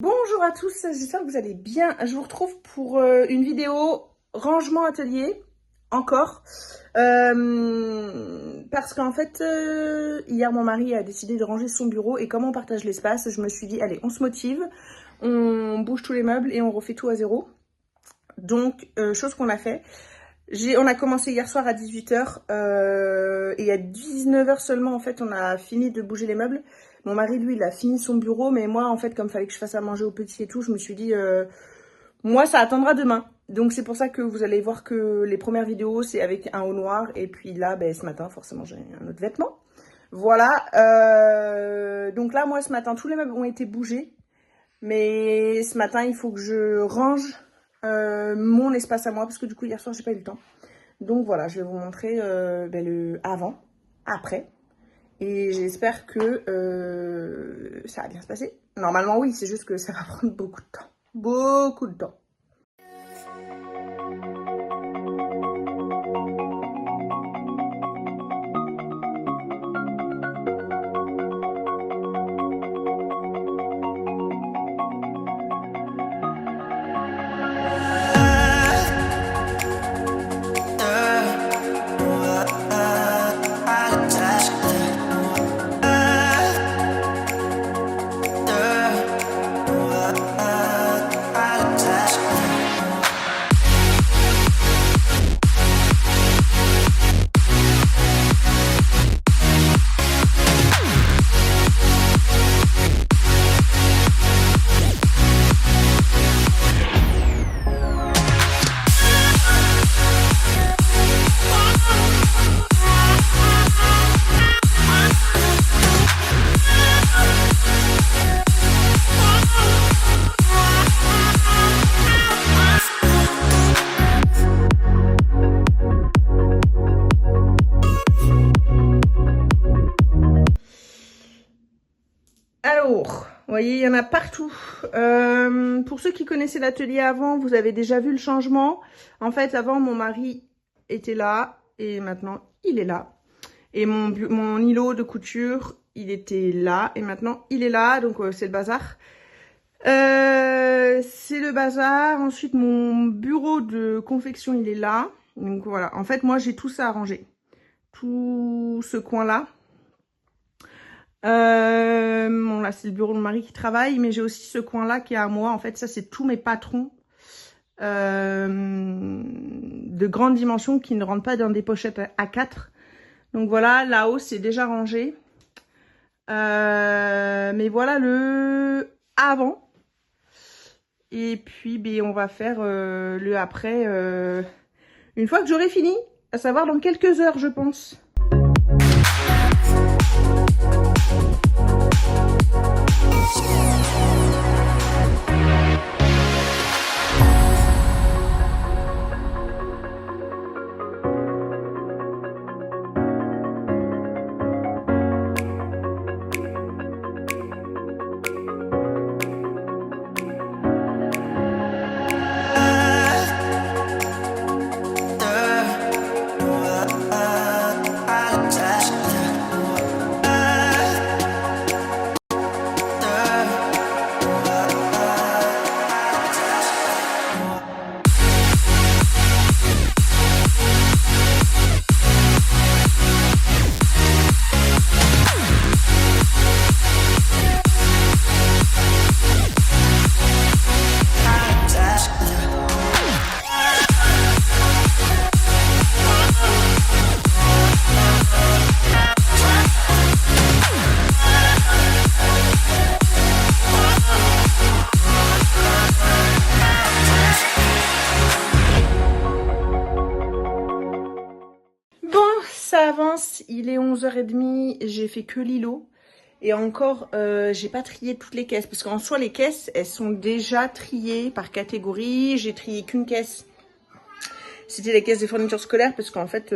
Bonjour à tous, j'espère que vous allez bien. Je vous retrouve pour une vidéo rangement atelier, encore. Parce qu'en fait, hier mon mari a décidé de ranger son bureau et comme on partage l'espace, je me suis dit, allez, on se motive, on bouge tous les meubles et on refait tout à zéro. Donc, chose qu'on a fait. On a commencé hier soir à 18h et à 19h seulement, en fait, on a fini de bouger les meubles. Mon mari, lui, il a fini son bureau, mais moi, en fait, comme il fallait que je fasse à manger au petit et tout, je me suis dit, moi, ça attendra demain. Donc, c'est pour ça que vous allez voir que les premières vidéos, c'est avec un haut noir. Et puis là, ben, ce matin, forcément, j'ai un autre vêtement. Voilà. Donc là, moi, ce matin, tous les meubles ont été bougés. Mais ce matin, il faut que je range mon espace à moi parce que du coup hier soir j'ai pas eu le temps. Donc voilà, je vais vous montrer le avant, après, et j'espère que ça va bien se passer. Normalement oui, c'est juste que ça va prendre beaucoup de temps, beaucoup de temps. Alors, vous voyez, il y en a partout. Pour ceux qui connaissaient l'atelier avant, vous avez déjà vu le changement. En fait, avant, mon mari était là et maintenant, il est là. Et mon îlot de couture, il était là et maintenant, il est là. Donc, c'est le bazar. C'est le bazar. Ensuite, mon bureau de confection, il est là. Donc, voilà. En fait, moi, j'ai tout ça à ranger. Tout ce coin-là. Bon là c'est le bureau de mon mari qui travaille, mais j'ai aussi ce coin là qui est à moi. En fait ça c'est tous mes patrons de grande dimension qui ne rentrent pas dans des pochettes A4. Donc voilà, là-haut c'est déjà rangé. Mais voilà le avant. Et puis ben, on va faire le après une fois que j'aurai fini, à savoir dans quelques heures je pense. Ça avance, il est 11h30, j'ai fait que l'îlot. Et encore, j'ai pas trié toutes les caisses. Parce qu'en soi, les caisses, elles sont déjà triées par catégorie. J'ai trié qu'une caisse. C'était les caisses des fournitures scolaires. Parce qu'en fait,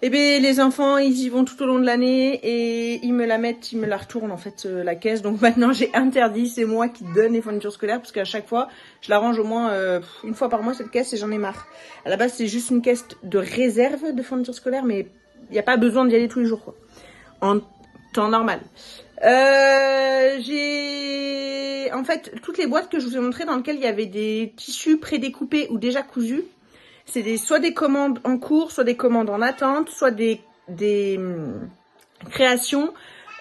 eh bien, les enfants, ils y vont tout au long de l'année. Et ils me la mettent, ils me la retournent en fait, la caisse. Donc maintenant, j'ai interdit. C'est moi qui donne les fournitures scolaires. Parce qu'à chaque fois, je la range au moins une fois par mois cette caisse et j'en ai marre. À la base, c'est juste une caisse de réserve de fournitures scolaires. Mais il n'y a pas besoin d'y aller tous les jours, quoi. En temps normal. J'ai en fait toutes les boîtes que je vous ai montrées dans lesquelles il y avait des tissus prédécoupés ou déjà cousus. C'est soit des commandes en cours, soit des commandes en attente, soit des créations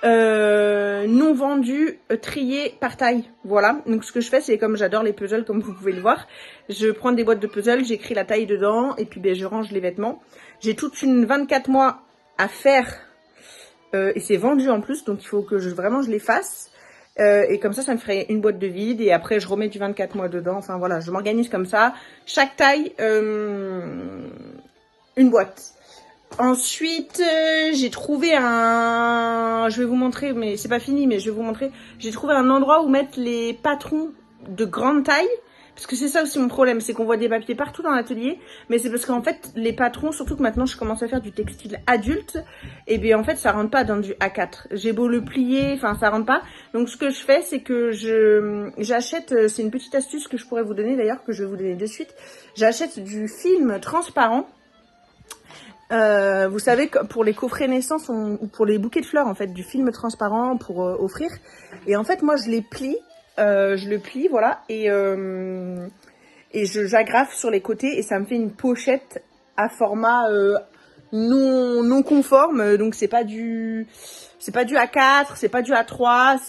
non vendues, triées par taille. Voilà. Donc ce que je fais, c'est comme j'adore les puzzles, comme vous pouvez le voir, je prends des boîtes de puzzles, j'écris la taille dedans et puis ben, je range les vêtements. J'ai toute une 24 mois à faire et c'est vendu en plus, donc il faut que vraiment je les fasse. Et comme ça me ferait une boîte de vide et après je remets du 24 mois dedans. Enfin voilà, je m'organise comme ça. Chaque taille, une boîte. Ensuite, j'ai trouvé je vais vous montrer, mais c'est pas fini, mais je vais vous montrer. J'ai trouvé un endroit où mettre les patrons de grande taille. Parce que c'est ça aussi mon problème, c'est qu'on voit des papiers partout dans l'atelier. Mais c'est parce qu'en fait, les patrons, surtout que maintenant je commence à faire du textile adulte, et bien en fait, ça rentre pas dans du A4. J'ai beau le plier, enfin ça rentre pas. Donc ce que je fais, c'est que j'achète, c'est une petite astuce que je pourrais vous donner d'ailleurs, que je vais vous donner de suite. J'achète du film transparent. Vous savez, pour les coffrets naissance ou pour les bouquets de fleurs, en fait, du film transparent pour offrir. Et en fait, moi, je le plie, voilà, et j'agrafe sur les côtés et ça me fait une pochette à format non conforme. Donc c'est pas du A4, c'est pas du A3,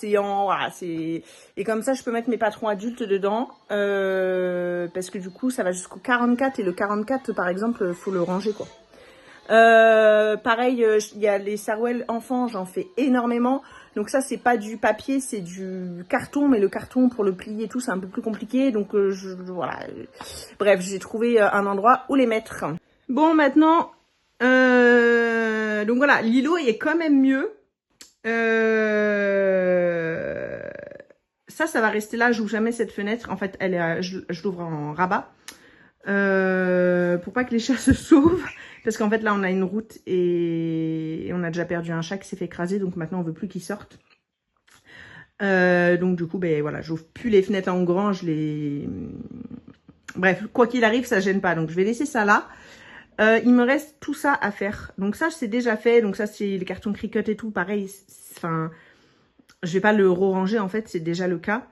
voilà, et comme ça je peux mettre mes patrons adultes dedans parce que du coup ça va jusqu'au 44 et le 44 par exemple faut le ranger quoi. Pareil, il y a les sarouels enfants, j'en fais énormément. Donc ça, c'est pas du papier, c'est du carton. Mais le carton, pour le plier et tout, c'est un peu plus compliqué. Donc voilà. Bref, j'ai trouvé un endroit où les mettre. Bon, maintenant, donc voilà, l'îlot est quand même mieux. Ça va rester là. J'ouvre jamais cette fenêtre. En fait, je l'ouvre en rabat. Pour pas que les chats se sauvent. Parce qu'en fait, là, on a une route et on a déjà perdu un chat qui s'est fait écraser. Donc maintenant, on veut plus qu'il sorte. Donc du coup, ben voilà, j'ouvre plus les fenêtres en grand. Bref, quoi qu'il arrive, ça gêne pas. Donc je vais laisser ça là. Il me reste tout ça à faire. Donc ça, c'est déjà fait. Donc ça, c'est les cartons Cricut et tout. Pareil, enfin, je vais pas le ranger en fait. C'est déjà le cas.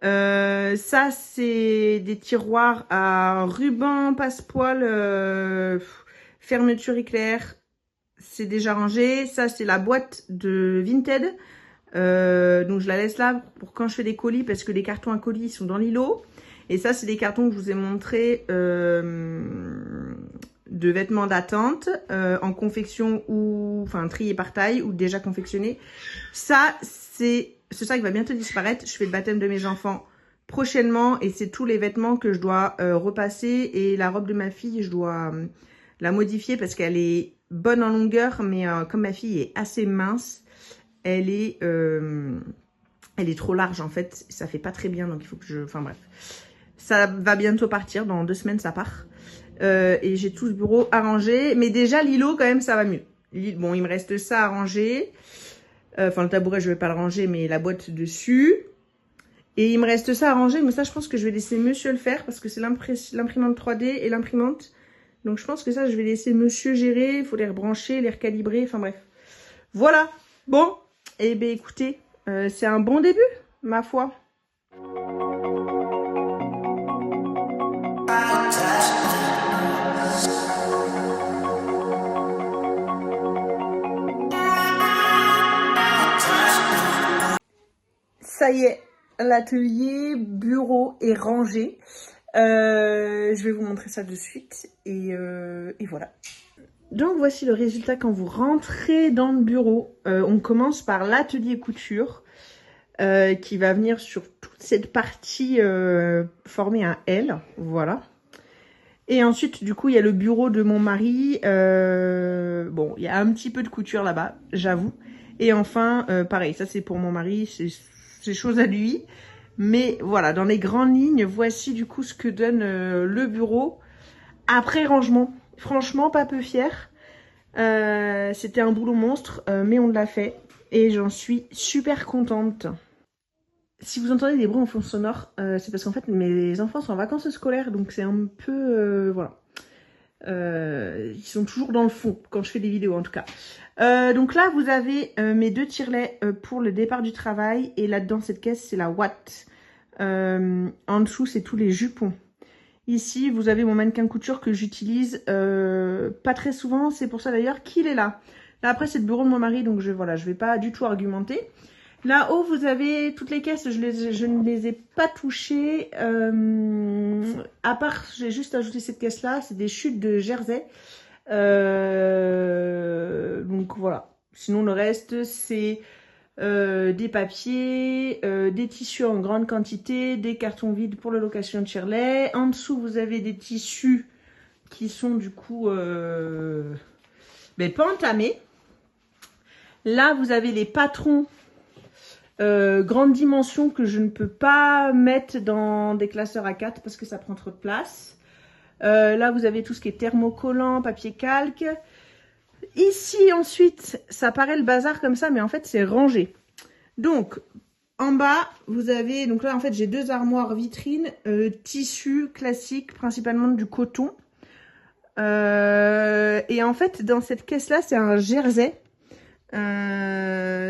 Ça, c'est des tiroirs à ruban, passepoil, fermeture éclair. C'est déjà rangé. Ça, c'est la boîte de Vinted. Donc, je la laisse là pour quand je fais des colis parce que les cartons à colis sont dans l'îlot. Et ça, c'est des cartons que je vous ai montrés de vêtements d'attente en confection ou enfin triés par taille ou déjà confectionnés. Ça, c'est ce sac va bientôt disparaître. Je fais le baptême de mes enfants prochainement et c'est tous les vêtements que je dois repasser. Et la robe de ma fille, je dois la modifier parce qu'elle est bonne en longueur, mais comme ma fille est assez mince, elle est trop large en fait. Ça fait pas très bien, donc il faut que enfin bref. Ça va bientôt partir, dans 2 semaines ça part. Et j'ai tout ce bureau à ranger. Mais déjà l'îlot quand même ça va mieux. Bon, il me reste ça à ranger. Enfin, le tabouret, je vais pas le ranger, mais la boîte dessus. Et il me reste ça à ranger, mais ça, je pense que je vais laisser monsieur le faire parce que c'est l'imprimante 3D et l'imprimante. Donc, je pense que ça, je vais laisser monsieur gérer. Il faut les rebrancher, les recalibrer. Enfin, bref. Voilà. Bon. Eh bien, écoutez, c'est un bon début, ma foi. Ça y est, l'atelier, bureau est rangé. Je vais vous montrer ça de suite et voilà. Donc voici le résultat quand vous rentrez dans le bureau. On commence par l'atelier couture qui va venir sur toute cette partie former un L, voilà. Et ensuite, du coup, il y a le bureau de mon mari. Bon, il y a un petit peu de couture là-bas, j'avoue. Et enfin, pareil, ça c'est pour mon mari, c'est chose à lui. Mais voilà, dans les grandes lignes, voici du coup ce que donne le bureau après rangement. Franchement, pas peu fière. C'était un boulot monstre, mais on l'a fait. Et j'en suis super contente. Si vous entendez des bruits en fond sonore, c'est parce qu'en fait mes enfants sont en vacances scolaires, donc c'est un peu voilà. Ils sont toujours dans le fond quand je fais des vidéos en tout cas. Donc là, vous avez mes 2 tirelets pour le départ du travail. Et là-dedans, cette caisse, c'est la Watt. En dessous, c'est tous les jupons. Ici, vous avez mon mannequin couture que j'utilise pas très souvent. C'est pour ça d'ailleurs qu'il est là. Là, après, c'est le bureau de mon mari, donc je vais pas du tout argumenter. Là-haut, vous avez toutes les caisses. Je ne les ai pas touchées. À part, j'ai juste ajouté cette caisse-là. C'est des chutes de jersey. Donc voilà. Sinon, le reste, c'est des papiers, des tissus en grande quantité, des cartons vides pour la location de Shirley. En dessous, vous avez des tissus qui sont du coup pas entamés. Là, vous avez les patrons grande dimension que je ne peux pas mettre dans des classeurs A4 parce que ça prend trop de place. Là, vous avez tout ce qui est thermocollant, papier calque. Ici, ensuite, ça paraît le bazar comme ça, mais en fait, c'est rangé. Donc, en bas, vous avez... Donc là, en fait, j'ai 2 armoires vitrines, tissu classique, principalement du coton. Et en fait, dans cette caisse-là, c'est un jersey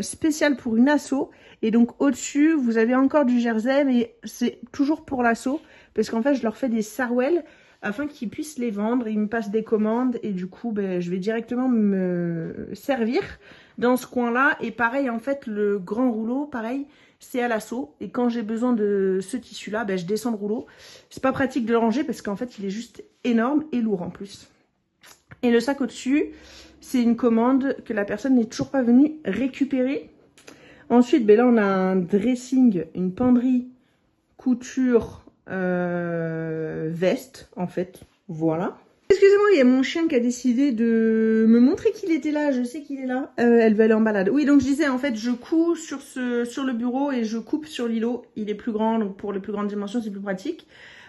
spécial pour une asso. Et donc, au-dessus, vous avez encore du jersey, mais c'est toujours pour l'asso. Parce qu'en fait, je leur fais des sarouels afin qu'ils puissent les vendre. Ils me passent des commandes et du coup, je vais directement me servir dans ce coin-là. Et pareil, en fait, le grand rouleau, pareil, c'est à l'assaut. Et quand j'ai besoin de ce tissu-là, je descends le rouleau. C'est pas pratique de le ranger parce qu'en fait, il est juste énorme et lourd en plus. Et le sac au-dessus, c'est une commande que la personne n'est toujours pas venue récupérer. Ensuite, là, on a un dressing, une penderie, couture, veste, en fait. Voilà. Excusez-moi, il y a mon chien qui a décidé de me montrer qu'il était là. Je sais qu'il est là. Elle va aller en balade. Oui, donc je disais, en fait, je couds sur le bureau et je coupe sur l'îlot. Il est plus grand, donc pour les plus grandes dimensions, c'est plus pratique.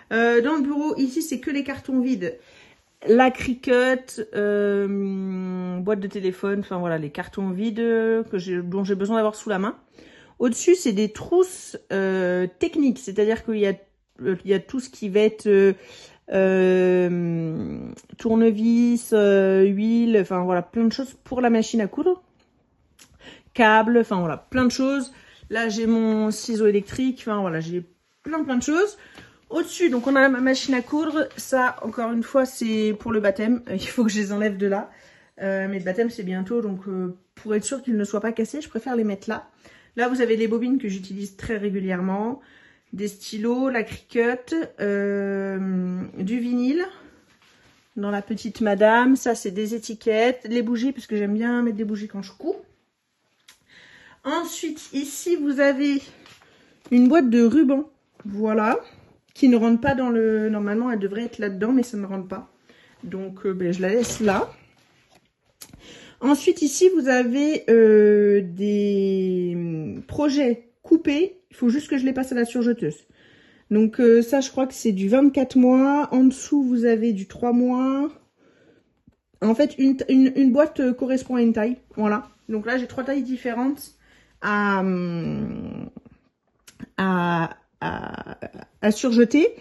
Dans le bureau, ici, c'est que les cartons vides. La Cricut, boîte de téléphone, enfin voilà, les cartons vides dont j'ai besoin d'avoir sous la main. Au-dessus, c'est des trousses techniques, c'est-à-dire qu'il y a tout ce qui va être tournevis, huile, enfin voilà, plein de choses pour la machine à coudre. Câbles, enfin voilà, plein de choses. Là, j'ai mon ciseau électrique, enfin voilà, j'ai plein de choses. Au-dessus, donc on a ma machine à coudre. Ça, encore une fois, c'est pour le baptême. Il faut que je les enlève de là. Mais le baptême, c'est bientôt. Donc, pour être sûr qu'ils ne soient pas cassés, je préfère les mettre là. Là, vous avez les bobines que j'utilise très régulièrement. Des stylos, la Cricut, du vinyle dans la petite madame. Ça, c'est des étiquettes. Les bougies, parce que j'aime bien mettre des bougies quand je couds. Ensuite, ici, vous avez une boîte de rubans. Voilà. Qui ne rentre pas dans le... Normalement, elle devrait être là-dedans, mais ça ne rentre pas. Donc, je la laisse là. Ensuite, ici, vous avez des projets coupés. Il faut juste que je les passe à la surjeteuse. Donc, ça, je crois que c'est du 24 mois. En dessous, vous avez du 3 mois. En fait, une boîte correspond à une taille. Voilà. Donc là, j'ai 3 tailles différentes à surjeter.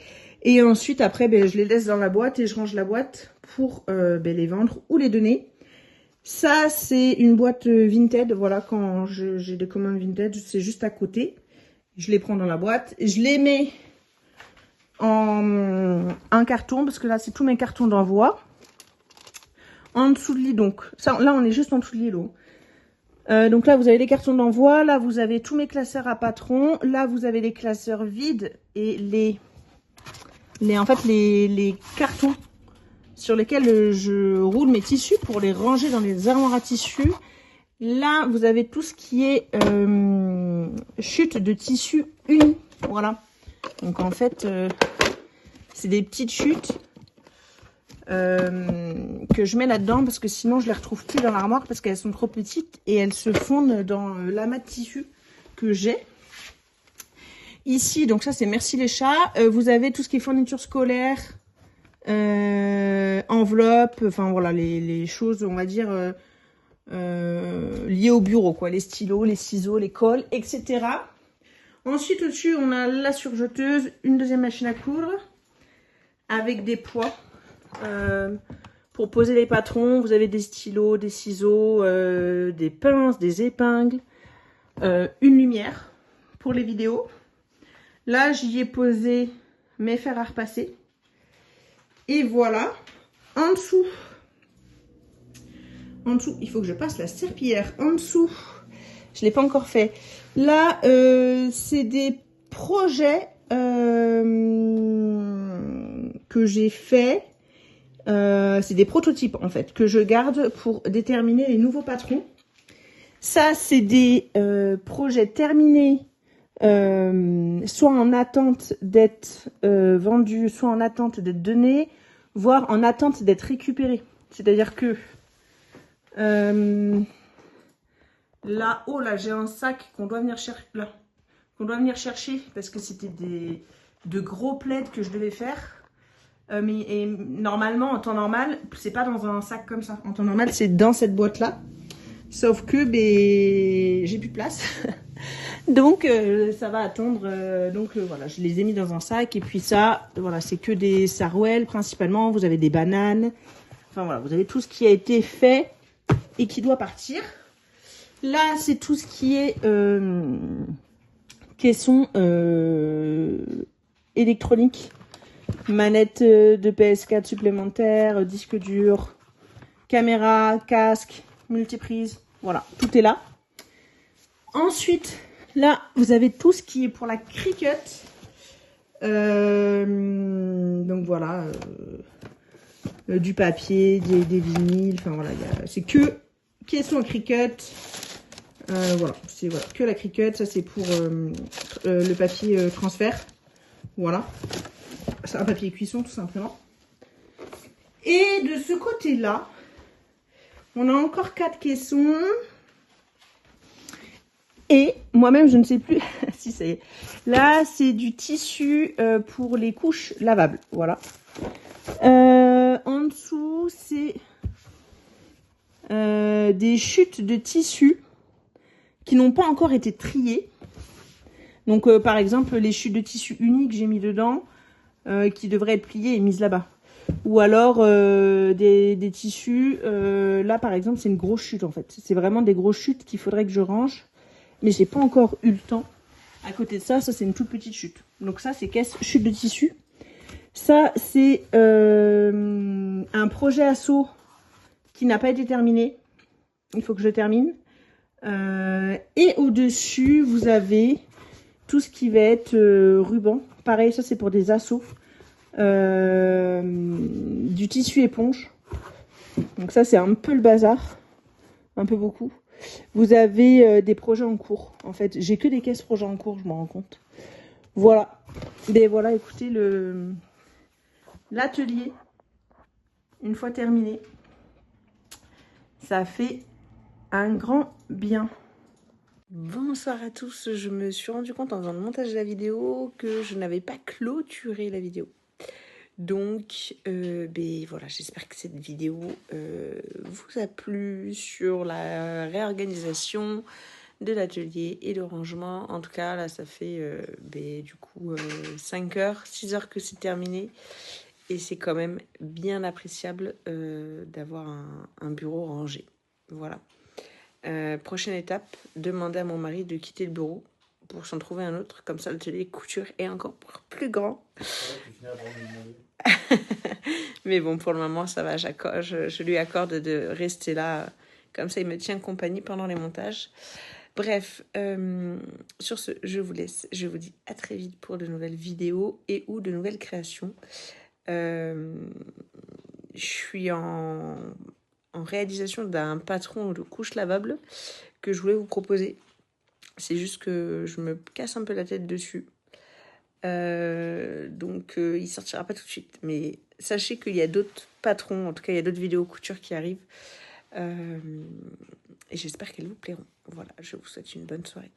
Et ensuite, après, je les laisse dans la boîte et je range la boîte pour les vendre ou les donner. Ça, c'est une boîte Vinted. Voilà, quand j'ai des commandes Vinted, c'est juste à côté. Je les prends dans la boîte. Je les mets en un carton parce que là, c'est tous mes cartons d'envoi. En dessous de l'îlot. Donc, ça, là, on est juste en dessous de l'îlot. Donc là, vous avez les cartons d'envoi. Là, vous avez tous mes classeurs à patron. Là, vous avez les classeurs vides et les cartons sur lesquels je roule mes tissus pour les ranger dans les armoires à tissus. Là, vous avez tout ce qui est chute de tissu unis. Voilà. Donc, en fait, c'est des petites chutes que je mets là-dedans parce que sinon, je les retrouve plus dans l'armoire parce qu'elles sont trop petites et elles se fondent dans l'amas de tissu que j'ai. Ici, donc ça, c'est merci les chats. Vous avez tout ce qui est fourniture scolaire, enveloppe, enfin voilà, les choses, on va dire, liées au bureau, quoi. Les stylos, les ciseaux, les cols, etc. Ensuite, au-dessus, on a la surjeteuse, une deuxième machine à coudre avec des poids Pour poser les patrons, vous avez des stylos, des ciseaux, des pinces, des épingles, une lumière pour les vidéos. Là, j'y ai posé mes fers à repasser. Et voilà. En dessous, il faut que je passe la serpillière. En dessous, je ne l'ai pas encore fait. Là, c'est des projets que j'ai fait. C'est des prototypes en fait que je garde pour déterminer les nouveaux patrons. Ça, c'est des projets terminés, soit en attente d'être vendus, soit en attente d'être donnés, voire en attente d'être récupérés. C'est-à-dire que là-haut, là, j'ai un sac qu'on doit venir chercher parce que c'était de gros plaids que je devais faire. Mais normalement, en temps normal, c'est pas dans un sac comme ça. En temps normal, c'est dans cette boîte-là. Sauf que j'ai plus de place. Donc, ça va attendre. Voilà, je les ai mis dans un sac. Et puis ça, voilà, c'est que des sarouels principalement. Vous avez des bananes. Enfin voilà, vous avez tout ce qui a été fait et qui doit partir. Là, c'est tout ce qui est caisson électronique. Manette de PS4 supplémentaire, disque dur, caméra, casque, multiprise. Voilà, tout est là. Ensuite, là, vous avez tout ce qui est pour la Cricut. Donc voilà, du papier, des vinyles. Enfin voilà, c'est que caisson Cricut. Voilà, c'est que la Cricut. Ça, c'est pour le papier transfert. Voilà. C'est un papier cuisson tout simplement. Et de ce côté-là, on a encore 4 caissons. Et moi-même, je ne sais plus si ça y est. Là, c'est du tissu pour les couches lavables. Voilà. En dessous, c'est des chutes de tissu qui n'ont pas encore été triées. Donc, par exemple, les chutes de tissu uniques, j'ai mis dedans. Qui devraient être pliées et mises là-bas. Ou alors des tissus, là par exemple c'est une grosse chute en fait. C'est vraiment des grosses chutes qu'il faudrait que je range. Mais j'ai pas encore eu le temps. À côté de ça, ça c'est une toute petite chute. Donc ça c'est chute de tissu. Ça c'est un projet assaut qui n'a pas été terminé. Il faut que je termine. Et au-dessus vous avez tout ce qui va être ruban. Pareil, ça c'est pour des assauts. Du tissu éponge. Donc ça c'est un peu le bazar. Un peu beaucoup. Vous avez des projets en cours. En fait, j'ai que des caisses projets en cours, je m'en rends compte. Voilà. Mais voilà, écoutez, l'atelier, une fois terminé, ça fait un grand bien. Bonsoir à tous, je me suis rendu compte en faisant le montage de la vidéo que je n'avais pas clôturé la vidéo. Donc, voilà, j'espère que cette vidéo vous a plu sur la réorganisation de l'atelier et le rangement. En tout cas, là, ça fait du coup 5 heures, 6 heures que c'est terminé. Et c'est quand même bien appréciable d'avoir un bureau rangé. Voilà. Prochaine étape, demander à mon mari de quitter le bureau pour s'en trouver un autre. Comme ça, l'atelier couture est encore plus grand. Mais bon, pour le moment, ça va. Je lui accorde de rester là. Comme ça, il me tient compagnie pendant les montages. Bref, sur ce, je vous laisse. Je vous dis à très vite pour de nouvelles vidéos et ou de nouvelles créations. Je suis en réalisation d'un patron de couches lavables que je voulais vous proposer. C'est juste que je me casse un peu la tête dessus. Donc il sortira pas tout de suite. Mais sachez qu'il y a d'autres patrons, en tout cas il y a d'autres vidéos couture qui arrivent. Et j'espère qu'elles vous plairont. Voilà, je vous souhaite une bonne soirée.